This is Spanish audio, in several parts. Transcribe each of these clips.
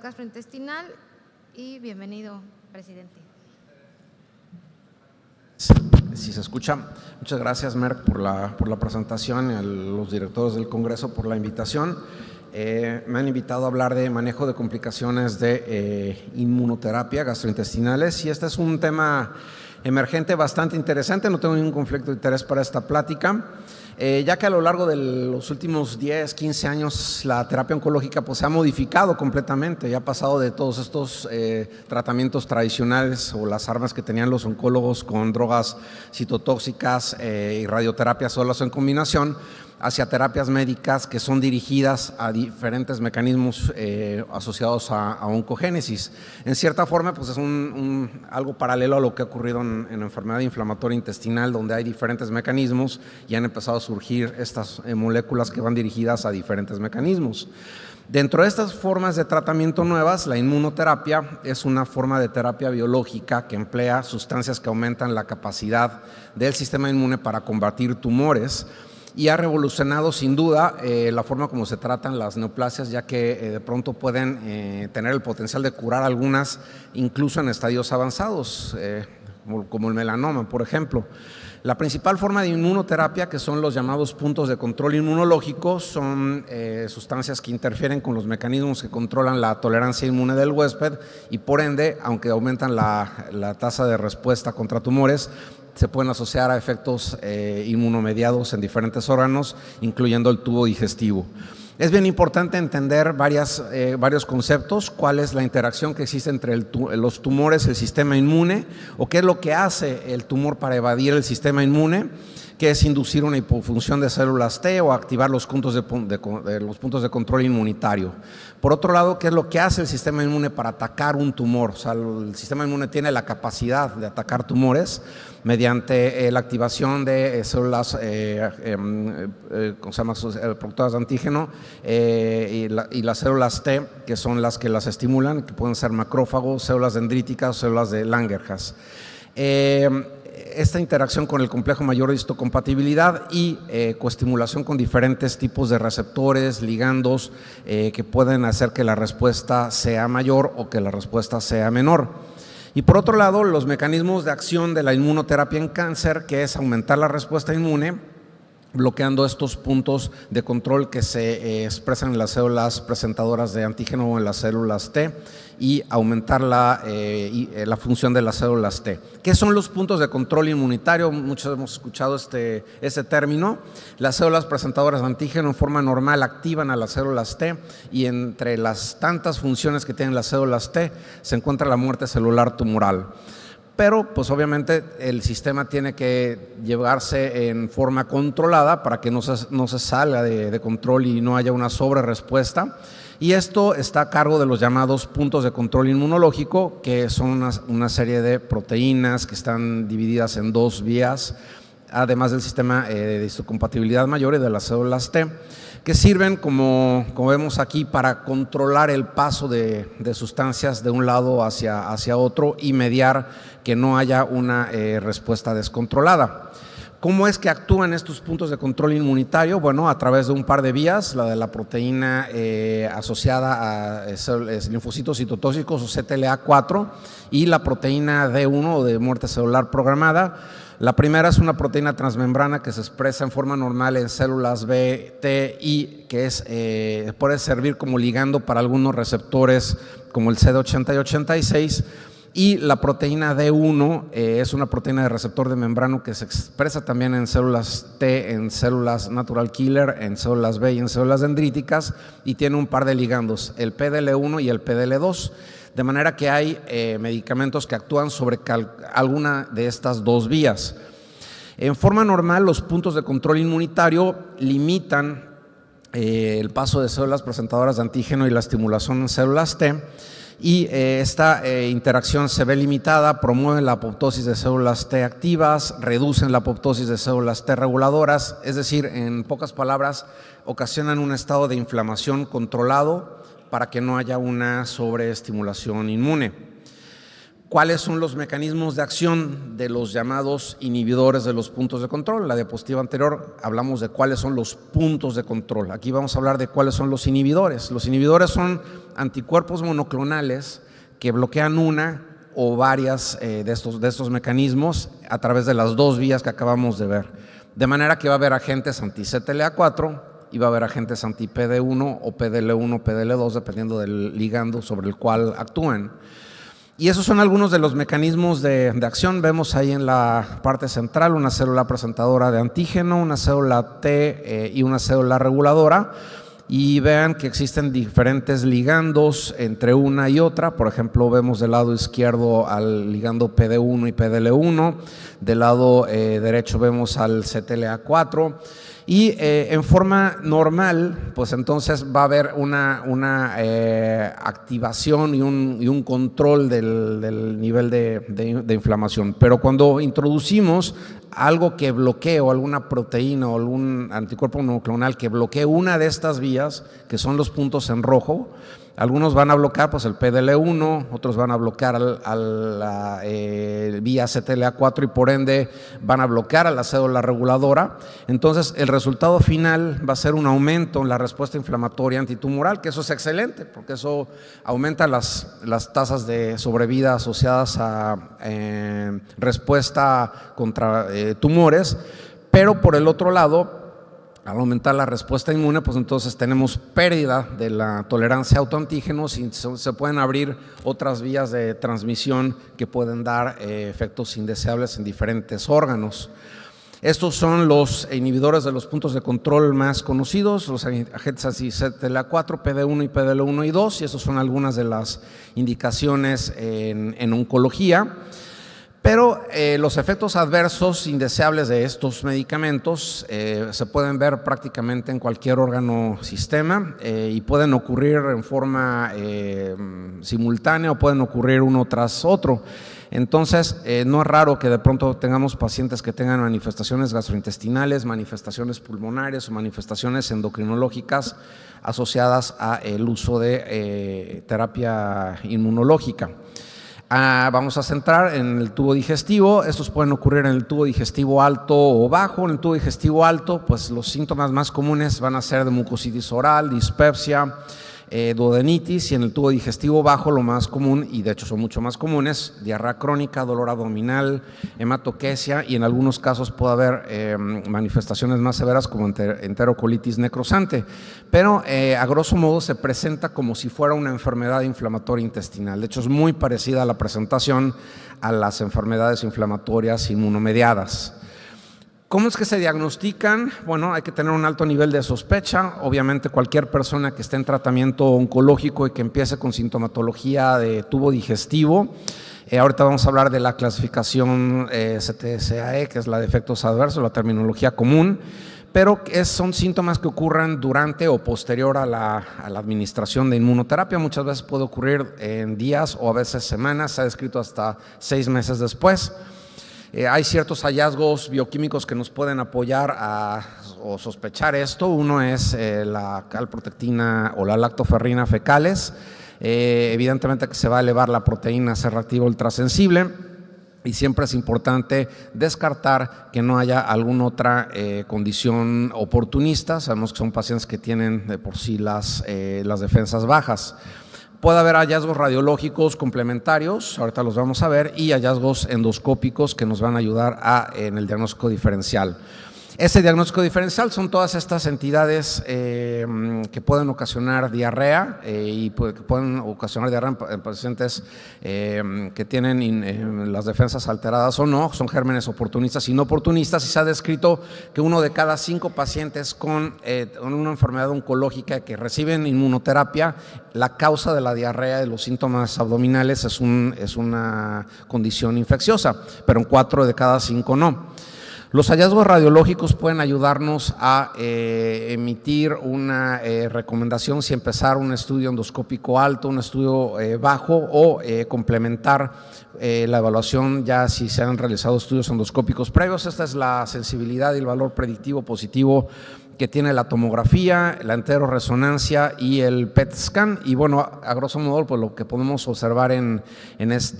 gastrointestinal y bienvenido, presidente. Si se escucha, muchas gracias, Merck, por la presentación, y a los directores del Congreso por la invitación. Me han invitado a hablar de manejo de complicaciones de inmunoterapia gastrointestinales, y este es un tema emergente bastante interesante. No tengo ningún conflicto de interés para esta plática, ya que a lo largo de los últimos 10, 15 años la terapia oncológica pues, se ha modificado completamente, ya ha pasado de todos estos tratamientos tradicionales o las armas que tenían los oncólogos con drogas citotóxicas y radioterapia solas o en combinación, hacia terapias médicas que son dirigidas a diferentes mecanismos asociados a oncogénesis. En cierta forma, pues es algo paralelo a lo que ha ocurrido en enfermedad inflamatoria intestinal, donde hay diferentes mecanismos y han empezado a surgir estas moléculas que van dirigidas a diferentes mecanismos. Dentro de estas formas de tratamiento nuevas, la inmunoterapia es una forma de terapia biológica que emplea sustancias que aumentan la capacidad del sistema inmune para combatir tumores, y ha revolucionado sin duda la forma como se tratan las neoplasias, ya que de pronto pueden tener el potencial de curar algunas incluso en estadios avanzados, como el melanoma, por ejemplo. La principal forma de inmunoterapia, que son los llamados puntos de control inmunológico, son sustancias que interfieren con los mecanismos que controlan la tolerancia inmune del huésped y por ende, aunque aumentan la tasa de respuesta contra tumores, se pueden asociar a efectos inmunomediados en diferentes órganos, incluyendo el tubo digestivo. Es bien importante entender varios conceptos: cuál es la interacción que existe entre los tumores y el sistema inmune, o qué es lo que hace el tumor para evadir el sistema inmune, que es inducir una hipofunción de células T o activar los puntos de control inmunitario. Por otro lado, ¿qué es lo que hace el sistema inmune para atacar un tumor? O sea, el sistema inmune tiene la capacidad de atacar tumores mediante la activación de células productoras de antígeno y las células T, que son las que las estimulan, que pueden ser macrófagos, células dendríticas, células de Langerhans. Esta interacción con el complejo mayor de histocompatibilidad y coestimulación con diferentes tipos de receptores, ligandos, que pueden hacer que la respuesta sea mayor o que la respuesta sea menor. Y por otro lado, los mecanismos de acción de la inmunoterapia en cáncer, que es aumentar la respuesta inmune, bloqueando estos puntos de control que se expresan en las células presentadoras de antígeno o en las células T, y aumentar la función de las células T. ¿Qué son los puntos de control inmunitario? Muchos hemos escuchado este término. Las células presentadoras de antígeno en forma normal activan a las células T, y entre las tantas funciones que tienen las células T se encuentra la muerte celular tumoral. Pero pues obviamente el sistema tiene que llevarse en forma controlada para que no se salga de control y no haya una sobrerespuesta, y esto está a cargo de los llamados puntos de control inmunológico, que son una serie de proteínas que están divididas en dos vías, además del sistema de histocompatibilidad mayor y de las células T, que sirven, como vemos aquí, para controlar el paso de sustancias de un lado hacia otro y mediar que no haya una respuesta descontrolada. ¿Cómo es que actúan estos puntos de control inmunitario? Bueno, a través de un par de vías: la de la proteína asociada a linfocitos citotóxicos o CTLA4 y la proteína D1 o de muerte celular programada. La primera es una proteína transmembrana que se expresa en forma normal en células B, T, I, que puede servir como ligando para algunos receptores como el CD80 y 86. Y la proteína D1 es una proteína de receptor de membrano que se expresa también en células T, en células natural killer, en células B y en células dendríticas, y tiene un par de ligandos, el PDL1 y el PDL2. De manera que hay medicamentos que actúan sobre alguna de estas dos vías. En forma normal, los puntos de control inmunitario limitan el paso de células presentadoras de antígeno y la estimulación en células T, y esta interacción se ve limitada, promueven la apoptosis de células T activas, reducen la apoptosis de células T reguladoras, es decir, en pocas palabras, ocasionan un estado de inflamación controlado para que no haya una sobreestimulación inmune. ¿Cuáles son los mecanismos de acción de los llamados inhibidores de los puntos de control? En la diapositiva anterior hablamos de cuáles son los puntos de control. Aquí vamos a hablar de cuáles son los inhibidores. Los inhibidores son anticuerpos monoclonales que bloquean una o varias de estos mecanismos a través de las dos vías que acabamos de ver. De manera que va a haber agentes anti-CTLA4 y va a haber agentes anti-PD1 o PDL1 o PDL2, dependiendo del ligando sobre el cual actúen. Y esos son algunos de los mecanismos de acción. Vemos ahí en la parte central una célula presentadora de antígeno, una célula T y una célula reguladora. Y vean que existen diferentes ligandos entre una y otra. Por ejemplo, vemos del lado izquierdo al ligando PD1 y PDL1. Del lado derecho vemos al CTLA4. Y en forma normal, pues entonces va a haber una activación y un control del nivel de inflamación. Pero cuando introducimos algo que bloquee, o alguna proteína o algún anticuerpo monoclonal que bloquee una de estas vías, que son los puntos en rojo, algunos van a bloquear pues el PDL1, otros van a bloquear a la vía CTLA4 y por ende van a bloquear a la célula reguladora. Entonces el resultado final va a ser un aumento en la respuesta inflamatoria antitumoral, que eso es excelente porque eso aumenta las tasas de sobrevida asociadas a respuesta contra tumores, pero por el otro lado, al aumentar la respuesta inmune, pues entonces tenemos pérdida de la tolerancia a autoantígenos y se pueden abrir otras vías de transmisión que pueden dar efectos indeseables en diferentes órganos. Estos son los inhibidores de los puntos de control más conocidos, los agentes anti-CTLA4, PD1 y PDL1 y 2, y esas son algunas de las indicaciones en oncología. Pero los efectos adversos indeseables de estos medicamentos se pueden ver prácticamente en cualquier órgano sistema y pueden ocurrir en forma simultánea o pueden ocurrir uno tras otro. Entonces, no es raro que de pronto tengamos pacientes que tengan manifestaciones gastrointestinales, manifestaciones pulmonares o manifestaciones endocrinológicas asociadas al uso de terapia inmunológica. Vamos a centrar en el tubo digestivo. Estos pueden ocurrir en el tubo digestivo alto o bajo. En el tubo digestivo alto, pues los síntomas más comunes van a ser de mucositis oral, dispepsia, duodenitis, y en el tubo digestivo bajo lo más común, y de hecho son mucho más comunes, diarrea crónica, dolor abdominal, hematoquesia, y en algunos casos puede haber manifestaciones más severas como enterocolitis necrosante, pero a grosso modo se presenta como si fuera una enfermedad inflamatoria intestinal. De hecho es muy parecida a la presentación a las enfermedades inflamatorias inmunomediadas. ¿Cómo es que se diagnostican? Bueno, hay que tener un alto nivel de sospecha. Obviamente cualquier persona que esté en tratamiento oncológico y que empiece con sintomatología de tubo digestivo, ahorita vamos a hablar de la clasificación CTSAE, que es la de efectos adversos, la terminología común, pero son síntomas que ocurran durante o posterior a la administración de inmunoterapia. Muchas veces puede ocurrir en días o a veces semanas, se ha descrito hasta 6 meses después. Hay ciertos hallazgos bioquímicos que nos pueden apoyar o sospechar esto. Uno es la calprotectina o la lactoferrina fecales. Evidentemente que se va a elevar la proteína C reactiva ultrasensible y siempre es importante descartar que no haya alguna otra condición oportunista. Sabemos que son pacientes que tienen de por sí las defensas bajas. Puede haber hallazgos radiológicos complementarios, ahorita los vamos a ver, y hallazgos endoscópicos que nos van a ayudar en el diagnóstico diferencial. Ese diagnóstico diferencial son todas estas entidades que pueden ocasionar diarrea y que pueden ocasionar diarrea en pacientes que tienen las defensas alteradas o no, son gérmenes oportunistas y no oportunistas, y se ha descrito que 1 de cada 5 pacientes con una enfermedad oncológica que reciben inmunoterapia, la causa de la diarrea y los síntomas abdominales es una condición infecciosa, pero en 4 de cada 5 no. Los hallazgos radiológicos pueden ayudarnos a emitir una recomendación si empezar un estudio endoscópico alto, un estudio bajo o complementar la evaluación, ya si se han realizado estudios endoscópicos previos. Esta es la sensibilidad y el valor predictivo positivo que tiene la tomografía, la enteroresonancia y el PET scan. Y bueno, a grosso modo, pues lo que podemos observar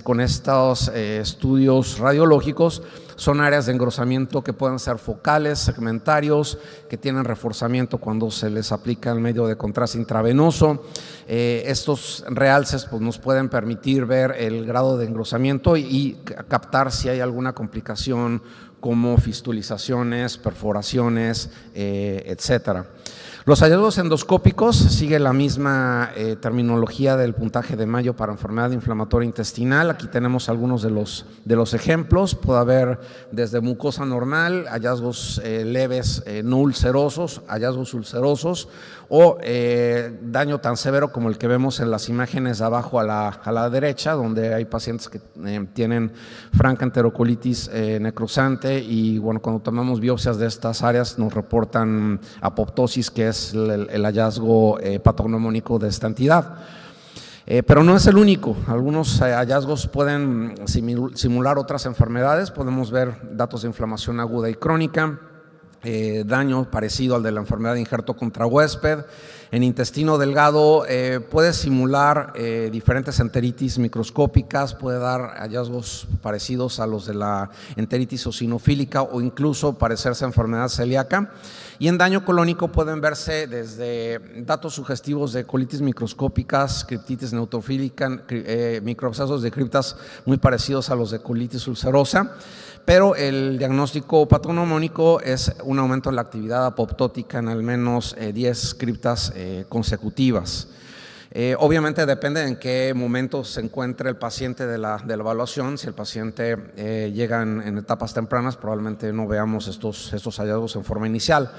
con estos estudios radiológicos son áreas de engrosamiento que pueden ser focales, segmentarios, que tienen reforzamiento cuando se les aplica el medio de contraste intravenoso. Estos realces pues, nos pueden permitir ver el grado de engrosamiento y captar si hay alguna complicación como fistulizaciones, perforaciones, etcétera. Los hallazgos endoscópicos sigue la misma terminología del puntaje de Mayo para enfermedad inflamatoria intestinal. Aquí tenemos algunos de los ejemplos. Puede haber desde mucosa normal, hallazgos leves no ulcerosos, hallazgos ulcerosos o daño tan severo como el que vemos en las imágenes de abajo a la derecha, donde hay pacientes que tienen franca enterocolitis necrosante y bueno, cuando tomamos biopsias de estas áreas nos reportan apoptosis, que es el hallazgo patognomónico de esta entidad. Pero no es el único. Algunos hallazgos pueden simular otras enfermedades. Podemos ver datos de inflamación aguda y crónica, daño parecido al de la enfermedad de injerto contra huésped. En intestino delgado puede simular diferentes enteritis microscópicas, puede dar hallazgos parecidos a los de la enteritis eosinofílica o incluso parecerse a enfermedad celíaca. Y en daño colónico pueden verse desde datos sugestivos de colitis microscópicas, criptitis neutrofílica, microabscesos de criptas muy parecidos a los de colitis ulcerosa. Pero el diagnóstico patognomónico es un aumento en la actividad apoptótica en al menos 10 criptas consecutivas. Obviamente depende en qué momento se encuentre el paciente de la evaluación. Si el paciente llega en etapas tempranas, probablemente no veamos estos hallazgos en forma inicial.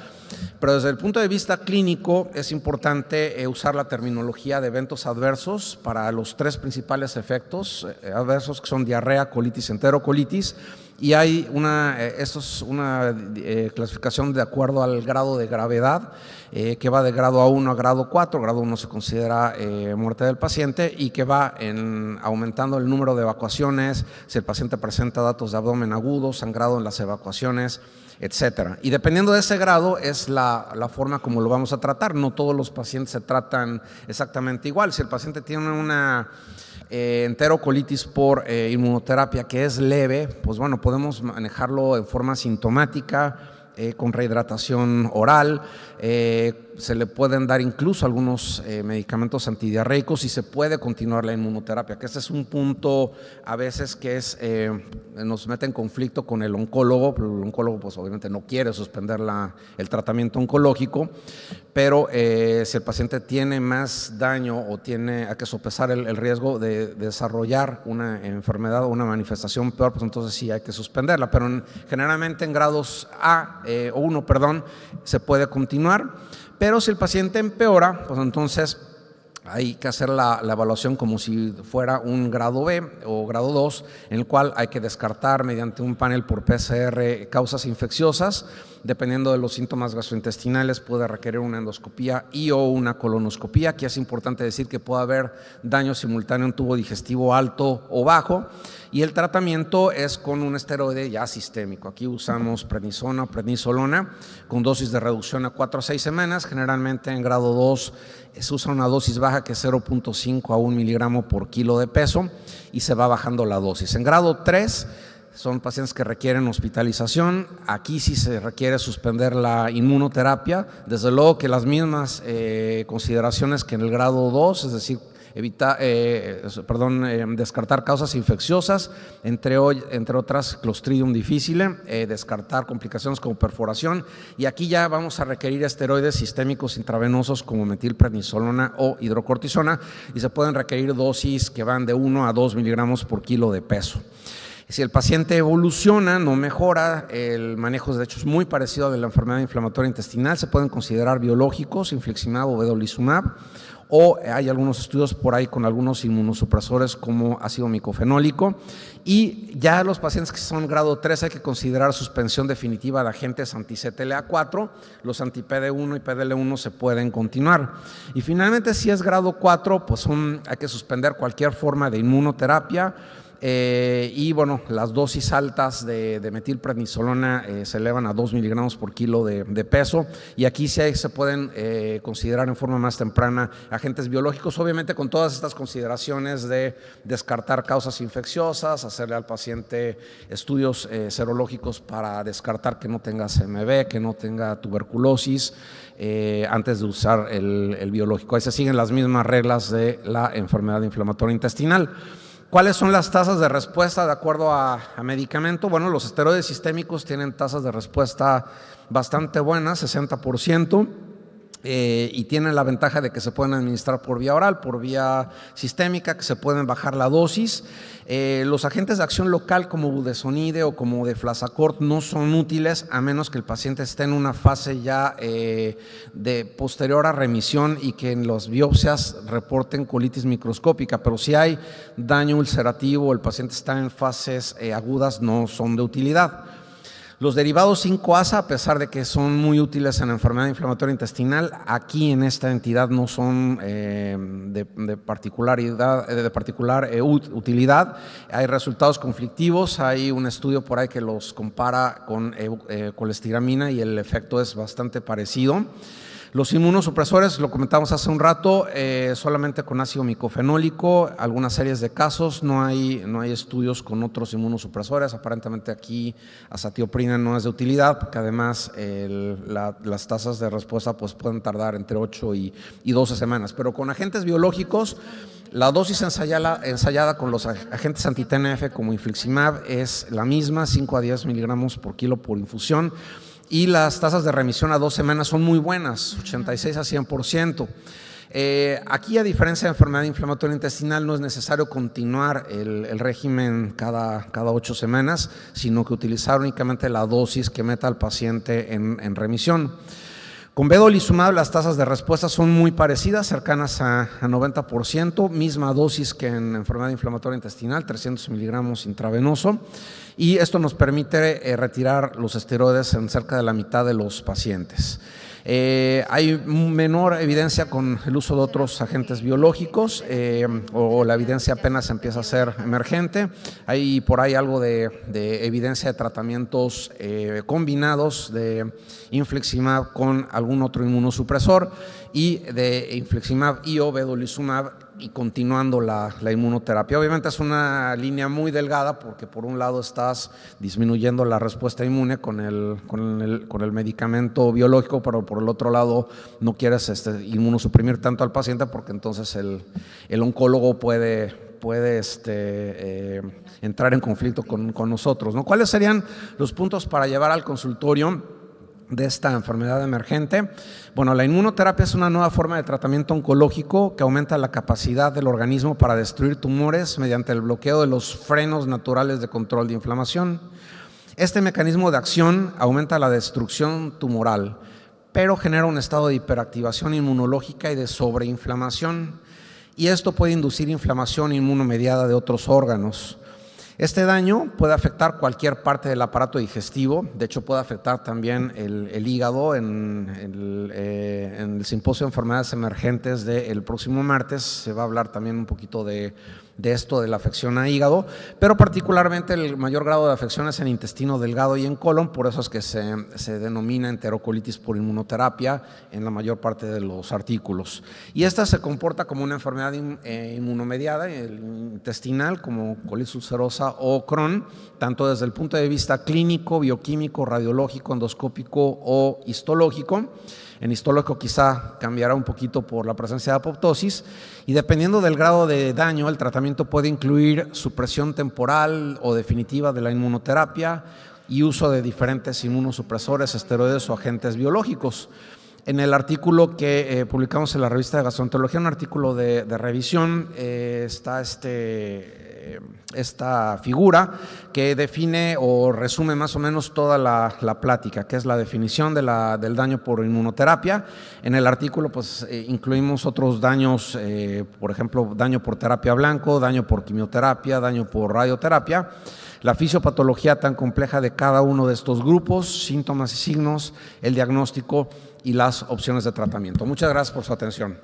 Pero desde el punto de vista clínico es importante usar la terminología de eventos adversos para los tres principales efectos adversos, que son diarrea, colitis, enterocolitis. Y hay esto es una clasificación de acuerdo al grado de gravedad, que va de grado A1 a grado 4. Grado 1 se considera muerte del paciente y que va aumentando el número de evacuaciones, si el paciente presenta datos de abdomen agudo, sangrado en las evacuaciones, etcétera. Y dependiendo de ese grado es la forma como lo vamos a tratar. No todos los pacientes se tratan exactamente igual. Si el paciente tiene una enterocolitis por inmunoterapia que es leve, pues bueno, podemos manejarlo en forma sintomática, con rehidratación oral. Se le pueden dar incluso algunos medicamentos antidiarreicos y se puede continuar la inmunoterapia, que este es un punto a veces que nos mete en conflicto con el oncólogo, pero el oncólogo pues obviamente no quiere suspender el tratamiento oncológico, pero si el paciente tiene más daño o hay que sopesar el riesgo de desarrollar una enfermedad o una manifestación peor, pues entonces sí hay que suspenderla, pero generalmente en grados A1, se puede continuar. Pero si el paciente empeora, pues entonces hay que hacer la evaluación como si fuera un grado B o grado 2, en el cual hay que descartar mediante un panel por PCR causas infecciosas. Dependiendo de los síntomas gastrointestinales puede requerir una endoscopía y o una colonoscopía. Aquí es importante decir que puede haber daño simultáneo en tubo digestivo alto o bajo, y el tratamiento es con un esteroide ya sistémico. Aquí usamos prednisona o prednisolona con dosis de reducción a 4 a 6 semanas. Generalmente en grado 2 se usa una dosis baja que es 0.5 a 1 miligramo por kilo de peso y se va bajando la dosis. En grado 3 son pacientes que requieren hospitalización. Aquí sí se requiere suspender la inmunoterapia. Desde luego que las mismas consideraciones que en el grado 2, es decir, descartar causas infecciosas, entre otras Clostridium difficile, descartar complicaciones como perforación, y aquí ya vamos a requerir esteroides sistémicos intravenosos como metilprednisolona o hidrocortisona, y se pueden requerir dosis que van de 1 a 2 miligramos por kilo de peso. Si el paciente evoluciona, no mejora, el manejo de hecho es muy parecido al de la enfermedad inflamatoria intestinal, se pueden considerar biológicos, infliximab o vedolizumab, o hay algunos estudios por ahí con algunos inmunosupresores como ácido micofenólico, y ya los pacientes que son grado 3 hay que considerar suspensión definitiva de agentes anti-CTLA4, los anti-PD1 y PDL1 se pueden continuar. Y finalmente si es grado 4, pues hay que suspender cualquier forma de inmunoterapia, Y bueno, las dosis altas de metilprednisolona se elevan a 2 miligramos por kilo de peso, y aquí sí se pueden considerar en forma más temprana agentes biológicos, obviamente con todas estas consideraciones de descartar causas infecciosas, hacerle al paciente estudios serológicos para descartar que no tenga CMV, que no tenga tuberculosis, antes de usar el biológico. Ahí se siguen las mismas reglas de la enfermedad inflamatoria intestinal. ¿Cuáles son las tasas de respuesta de acuerdo a medicamento? Bueno, los esteroides sistémicos tienen tasas de respuesta bastante buenas, 60%. Y tienen la ventaja de que se pueden administrar por vía oral, por vía sistémica, que se pueden bajar la dosis. Los agentes de acción local como budesonide o como deflazacort no son útiles a menos que el paciente esté en una fase ya de posterior a remisión y que en las biopsias reporten colitis microscópica, pero si hay daño ulcerativo, el paciente está en fases agudas, no son de utilidad. Los derivados 5-ASA, a pesar de que son muy útiles en la enfermedad inflamatoria intestinal, aquí en esta entidad no son de particular utilidad. Hay resultados conflictivos, hay un estudio por ahí que los compara con colestiramina y el efecto es bastante parecido. Los inmunosupresores, lo comentamos hace un rato, solamente con ácido micofenólico, algunas series de casos, no hay estudios con otros inmunosupresores. Aparentemente aquí azatioprina no es de utilidad, porque además las tasas de respuesta pues, pueden tardar entre 8 y 12 semanas. Pero con agentes biológicos, la dosis ensayada con los agentes anti-TNF como infliximab es la misma, 5 a 10 miligramos por kilo por infusión. Y las tasas de remisión a 2 semanas son muy buenas, 86 a 100%. Aquí, a diferencia de enfermedad inflamatoria intestinal, no es necesario continuar el régimen cada 8 semanas, sino que utilizar únicamente la dosis que meta al paciente en remisión. Con vedolizumab las tasas de respuesta son muy parecidas, cercanas a 90%, misma dosis que en enfermedad inflamatoria intestinal, 300 miligramos intravenoso, y esto nos permite retirar los esteroides en cerca de la mitad de los pacientes. Hay menor evidencia con el uso de otros agentes biológicos o la evidencia apenas empieza a ser emergente. Hay por ahí algo de evidencia de tratamientos combinados de infliximab con algún otro inmunosupresor y de infliximab y o vedolizumab y continuando la inmunoterapia. Obviamente es una línea muy delgada porque por un lado estás disminuyendo la respuesta inmune con el medicamento biológico, pero por el otro lado no quieres inmunosuprimir tanto al paciente porque entonces el oncólogo puede entrar en conflicto con nosotros, ¿no? ¿Cuáles serían los puntos para llevar al consultorio de esta enfermedad emergente? Bueno, la inmunoterapia es una nueva forma de tratamiento oncológico que aumenta la capacidad del organismo para destruir tumores mediante el bloqueo de los frenos naturales de control de inflamación. Este mecanismo de acción aumenta la destrucción tumoral, pero genera un estado de hiperactivación inmunológica y de sobreinflamación, y esto puede inducir inflamación inmunomediada de otros órganos. Este daño puede afectar cualquier parte del aparato digestivo, de hecho puede afectar también el hígado. En el simposio de enfermedades emergentes del próximo martes se va a hablar también un poquito de esto, de la afección a hígado, pero particularmente el mayor grado de afección es en intestino delgado y en colon, por eso es que se denomina enterocolitis por inmunoterapia en la mayor parte de los artículos. Y esta se comporta como una enfermedad inmunomediada, intestinal, como colitis ulcerosa o Crohn, tanto desde el punto de vista clínico, bioquímico, radiológico, endoscópico o histológico. En histológico quizá cambiará un poquito por la presencia de apoptosis, y dependiendo del grado de daño, el tratamiento puede incluir supresión temporal o definitiva de la inmunoterapia y uso de diferentes inmunosupresores, esteroides o agentes biológicos. En el artículo que publicamos en la revista de gastroenterología, un artículo de revisión, está esta figura que define o resume más o menos toda la plática, que es la definición del daño por inmunoterapia. En el artículo pues incluimos otros daños, por ejemplo, daño por terapia blanco, daño por quimioterapia, daño por radioterapia, la fisiopatología tan compleja de cada uno de estos grupos, síntomas y signos, el diagnóstico y las opciones de tratamiento. Muchas gracias por su atención.